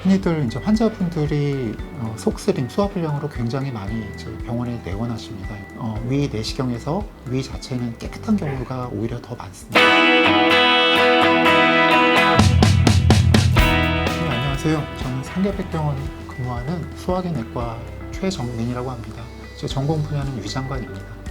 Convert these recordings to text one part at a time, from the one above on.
흔히들 이제 환자분들이 속쓰림, 소화불량으로 굉장히 많이 이제 병원에 내원하십니다. 위 내시경에서 위 자체는 깨끗한 경우가 오히려 더 많습니다. 네, 안녕하세요. 저는 상계백병원 근무하는 소화기내과 최정민이라고 합니다. 제 전공 분야는 위장관입니다.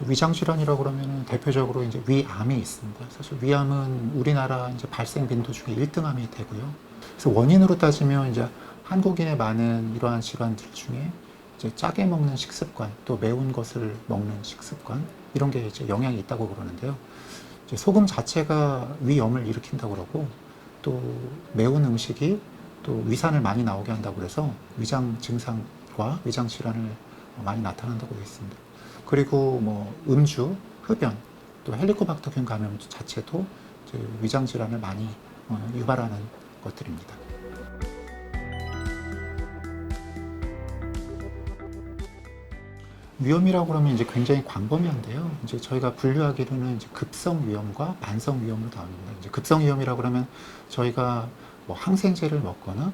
위장 질환이라고 그러면 대표적으로 이제 위암이 있습니다. 사실 위암은 우리나라 이제 발생 빈도 중에 1등암이 되고요. 그래서 원인으로 따지면 이제 한국인의 많은 이러한 질환들 중에 이제 짜게 먹는 식습관, 또 매운 것을 먹는 식습관 이런 게 이제 영향이 있다고 그러는데요. 이제 소금 자체가 위염을 일으킨다고 그러고 또 매운 음식이 또 위산을 많이 나오게 한다고 그래서 위장 증상과 위장 질환을 많이 나타난다고 되어 있습니다. 그리고 뭐 음주, 흡연, 또 헬리코박터균 감염 자체도 위장 질환을 많이 유발하는 것들입니다. 위염이라고 그러면 이제 굉장히 광범위한데요. 이제 저희가 분류하기로는 이제 급성 위염과 만성 위염으로 나눕니다. 이제 급성 위염이라고 그러면 저희가 뭐 항생제를 먹거나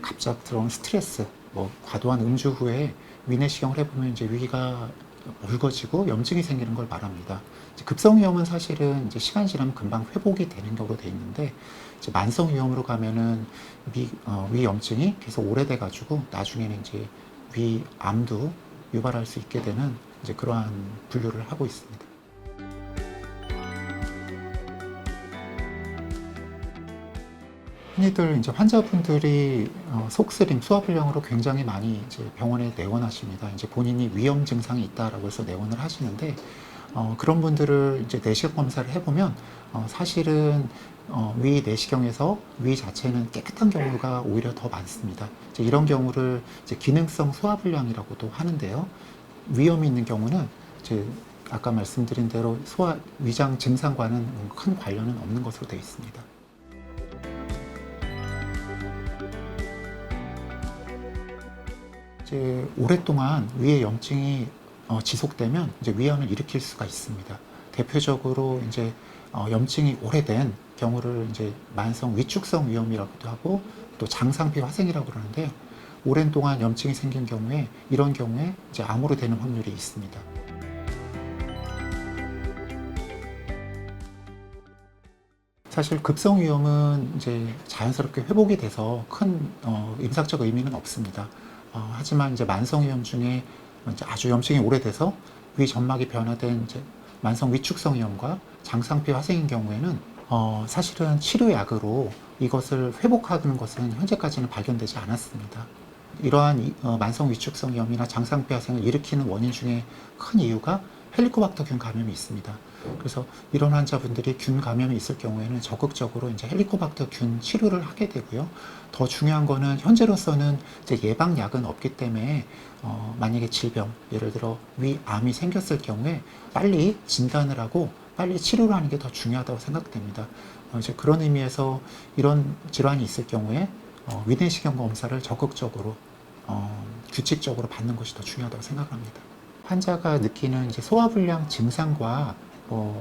갑자기 들어온 스트레스, 뭐 과도한 음주 후에 위내시경을 해보면 이제 위가 묽어지고 염증이 생기는 걸 말합니다. 급성 위염은 사실은 이제 시간 지나면 금방 회복이 되는 경우로 되어 있는데 이제 만성 위염으로 가면은 위 염증이 계속 오래돼 가지고 나중에는 이제 위암도 유발할 수 있게 되는 이제 그러한 분류를 하고 있습니다. 흔히들 이제 환자분들이 속쓰림, 소화불량으로 굉장히 많이 이제 병원에 내원하십니다. 이제 본인이 위험 증상이 있다라고 해서 내원을 하시는데 그런 분들을 이제 내시경 검사를 해보면 사실은 위 내시경에서 위 자체는 깨끗한 경우가 오히려 더 많습니다. 이제 이런 경우를 이제 기능성 소화불량이라고도 하는데요. 위염이 있는 경우는 이제 아까 말씀드린 대로 위장 증상과는 큰 관련은 없는 것으로 되어 있습니다. 이제 오랫동안 위에 염증이 지속되면 이제 위암을 일으킬 수가 있습니다. 대표적으로 이제 염증이 오래된 경우를 이제 만성 위축성 위염이라고도 하고 또 장상피 화생이라고 그러는데요. 오랜 동안 염증이 생긴 경우에 이런 경우에 이제 암으로 되는 확률이 있습니다. 사실 급성 위염은 이제 자연스럽게 회복이 돼서 큰 임상적 의미는 없습니다. 하지만 이제 만성 위염 중에 이제 아주 염증이 오래돼서 위 점막이 변화된 이제 만성 위축성 위염과 장상피 화생인 경우에는 사실은 치료약으로 이것을 회복하는 것은 현재까지는 발견되지 않았습니다. 이러한 만성 위축성 위염이나 장상피 화생을 일으키는 원인 중에 큰 이유가 헬리코박터균 감염이 있습니다. 그래서 이런 환자분들이 균 감염이 있을 경우에는 적극적으로 이제 헬리코박터균 치료를 하게 되고요. 더 중요한 거는 현재로서는 이제 예방약은 없기 때문에 만약에 질병, 예를 들어 위암이 생겼을 경우에 빨리 진단을 하고 빨리 치료를 하는 게 더 중요하다고 생각됩니다. 이제 그런 의미에서 이런 질환이 있을 경우에 위내시경 검사를 적극적으로 규칙적으로 받는 것이 더 중요하다고 생각합니다. 환자가 느끼는 이제 소화불량 증상과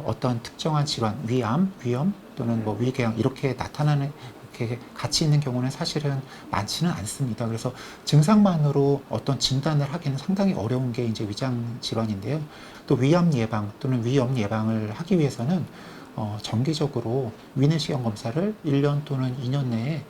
어떤 특정한 질환, 위암, 위염 또는 뭐 위궤양 이렇게 나타나는 이렇게 같이 있는 경우는 사실은 많지는 않습니다. 그래서 증상만으로 어떤 진단을 하기는 상당히 어려운 게 이제 위장 질환인데요. 또 위암 예방 또는 위염 예방을 하기 위해서는 정기적으로 위내시경 검사를 1년 또는 2년 내에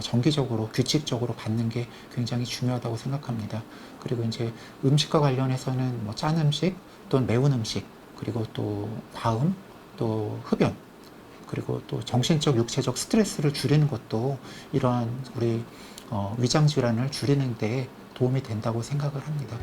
정기적으로 규칙적으로 받는 게 굉장히 중요하다고 생각합니다. 그리고 이제 음식과 관련해서는 뭐 짠 음식 또는 매운 음식 그리고 또 과음 또 흡연 그리고 또 정신적 육체적 스트레스를 줄이는 것도 이러한 우리 위장 질환을 줄이는 데 도움이 된다고 생각을 합니다.